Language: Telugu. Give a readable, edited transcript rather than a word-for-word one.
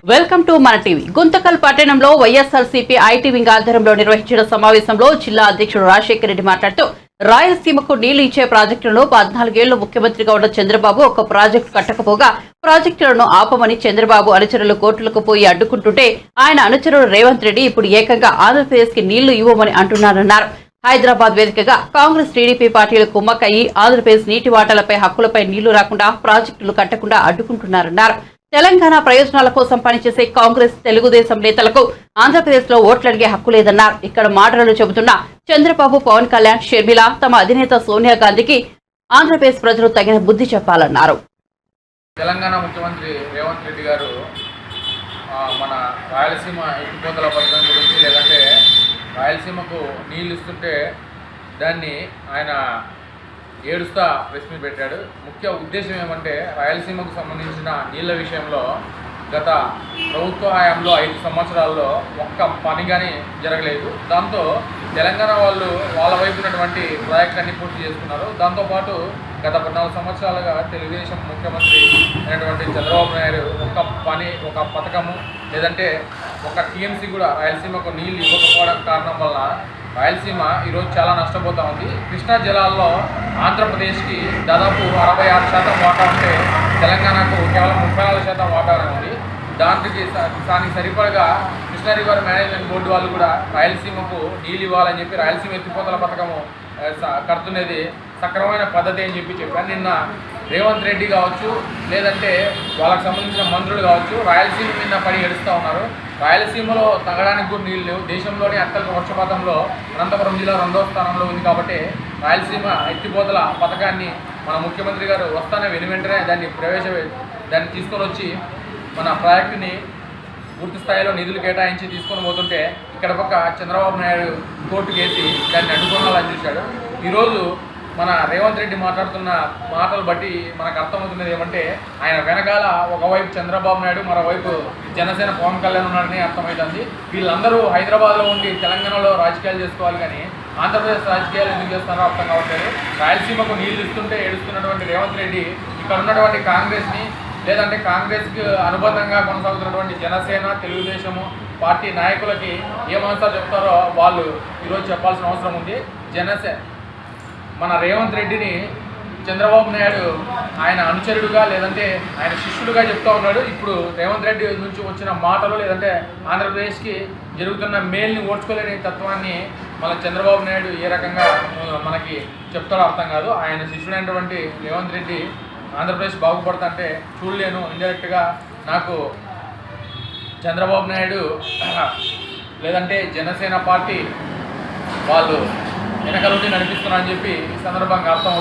వెల్కమ్ టు మన టీవీ. గుంతకల్ పట్టణంలో వైఎస్ఆర్సీపీ ఐటీ వింగ్ ఆధ్వర్యంలో నిర్వహించిన సమావేశంలో జిల్లా అధ్యక్షుడు రాజశేఖర రెడ్డి మాట్లాడుతూ రాయలసీమకు నీళ్లు ఇచ్చే ప్రాజెక్టులను 14 ఏళ్లు ముఖ్యమంత్రిగా ఉన్న చంద్రబాబు ఒక ప్రాజెక్టు కట్టకపోగా ప్రాజెక్టులను ఆపమని చంద్రబాబు అనుచరులు కోర్టులకు పోయి అడ్డుకుంటుంటే ఆయన అనుచరుడు రేవంత్ రెడ్డి ఇప్పుడు ఏకంగా ఆంధ్రప్రదేశ్ కి నీళ్లు ఇవ్వమని అంటున్నారన్నారు. హైదరాబాద్ వేదికగా కాంగ్రెస్ టీడీపీ పార్టీలు కుమ్మక్కయ్యి ఆంధ్రప్రదేశ్ నీటి వాటాలపై హక్కులపై నీళ్లు రాకుండా ప్రాజెక్టులు కట్టకుండా అడ్డుకుంటున్నారన్నారు. తెలంగాణ ప్రయోజనాల కోసం పనిచేసే కాంగ్రెస్ తెలుగుదేశం నేతలకు ఆంధ్రప్రదేశ్ లో ఓట్లడిగే హక్కు లేదన్నారు. ఇక్కడ మాటలు చెబుతున్న చంద్రబాబు, పవన్ కళ్యాణ్, షర్మిల తమ అధినేత సోనియా గాంధీకి ఆంధ్రప్రదేశ్ ప్రజలు తగిన బుద్ధి చెప్పాలన్నారు. తెలంగాణ ముఖ్యమంత్రి రేవంత్ రెడ్డి గారు మన రాయలసీమ ఎత్తిపోతల పథకం గురించి లేదంటే రాయలసీమకు నీళ్ళు ఇస్తుంటే దాన్ని ఆయన ఏడుస్తా ప్రెస్ మీట్ పెట్టాడు. ముఖ్య ఉద్దేశం ఏమంటే రాయలసీమకు సంబంధించిన నీళ్ళ విషయంలో గత ప్రభుత్వ హయాంలో 5 సంవత్సరాల్లో ఒక్క పని కానీ జరగలేదు. దాంతో తెలంగాణ వాళ్ళు వాళ్ళ వైపు ఉన్నటువంటి ప్రాజెక్టులన్నీ పూర్తి చేసుకున్నారు. దాంతోపాటు గత 14 సంవత్సరాలుగా తెలుగుదేశం ముఖ్యమంత్రి అయినటువంటి చంద్రబాబు నాయుడు ఒక పథకము లేదంటే ఒక టీఎంసీ కూడా రాయలసీమకు నీళ్ళు ఇవ్వకపోవడం కారణం వల్ల రాయలసీమ ఈరోజు చాలా నష్టపోతూ ఉంది. కృష్ణా జలాల్లో ఆంధ్రప్రదేశ్కి దాదాపు 66% వాటా ఉంటే తెలంగాణకు కేవలం 34% వాటా ఉంది. దానికి సరిపడగా కృష్ణా రివర్ మేనేజ్మెంట్ బోర్డు వాళ్ళు కూడా రాయలసీమకు నీళ్ళు ఇవ్వాలని చెప్పి రాయలసీమ ఎత్తిపోతల పథకము కడుతున్నది సక్రమమైన పద్ధతి అని చెప్పాను. నిన్న రేవంత్ రెడ్డి కావచ్చు లేదంటే వాళ్ళకి సంబంధించిన మంత్రులు కావచ్చు రాయలసీమ మీద పడి ఏడుస్తూ ఉన్నారు. రాయలసీమలో తగ్గడానికి కూడా నీళ్ళు లేవు. దేశంలోని అత్యల్ప వర్షపాతంలో అనంతపురం జిల్లా 2వ స్థానంలో ఉంది. కాబట్టి రాయలసీమ ఎత్తిపోతల పథకాన్ని మన ముఖ్యమంత్రి గారు వస్తానే వెనువెంటనే దాన్ని తీసుకొని వచ్చి మన ప్రాజెక్టుని పూర్తి స్థాయిలో నిధులు కేటాయించి తీసుకొని పోతుంటే ఇక్కడ పక్క చంద్రబాబు నాయుడు కోర్టు కేసి దాన్ని అడ్డుకోవాలని చూశాడు. ఈరోజు మన రేవంత్ రెడ్డి మాట్లాడుతున్న మాటలు బట్టి మనకు అర్థమవుతున్నది ఏమంటే ఆయన వెనకాల ఒకవైపు చంద్రబాబు నాయుడు మరోవైపు జనసేన పవన్ కళ్యాణ్ ఉన్నాడని అర్థమవుతుంది. వీళ్ళందరూ హైదరాబాద్లో ఉండి తెలంగాణలో రాజకీయాలు చేసుకోవాలి కానీ ఆంధ్రప్రదేశ్ రాజకీయాలు ఎందుకు చేస్తున్నారో అర్థం కావట్లేదు. రాయలసీమకు నీళ్లు ఇస్తుంటే ఏడుస్తున్నటువంటి రేవంత్ రెడ్డి ఇక్కడ ఉన్నటువంటి కాంగ్రెస్ని లేదంటే కాంగ్రెస్కి అనుబంధంగా కొనసాగుతున్నటువంటి జనసేన, తెలుగుదేశము పార్టీ నాయకులకి ఏమవుతారో చెప్తారో వాళ్ళు ఈరోజు చెప్పాల్సిన అవసరం ఉంది. మన రేవంత్ రెడ్డిని చంద్రబాబు నాయుడు ఆయన అనుచరుడుగా లేదంటే ఆయన శిష్యుడుగా చెప్తా ఉన్నాడు. ఇప్పుడు రేవంత్ రెడ్డి నుంచి వచ్చిన మాటలు లేదంటే ఆంధ్రప్రదేశ్కి జరుగుతున్న మేల్ని ఓడ్చుకోలేని తత్వాన్ని మన చంద్రబాబు నాయుడు ఏ రకంగా మనకి చెప్తాడో అర్థం కాదు. ఆయన శిష్యుడైనటువంటి రేవంత్ రెడ్డి ఆంధ్రప్రదేశ్ బాగుపడుతుంటే చూడలేను. ఇండైరెక్ట్గా నాకు చంద్రబాబు నాయుడు లేదంటే జనసేన పార్టీ వాళ్ళు వెనక నుండి నడిపిస్తున్నారని చెప్పి ఈ సందర్భంగా అర్థం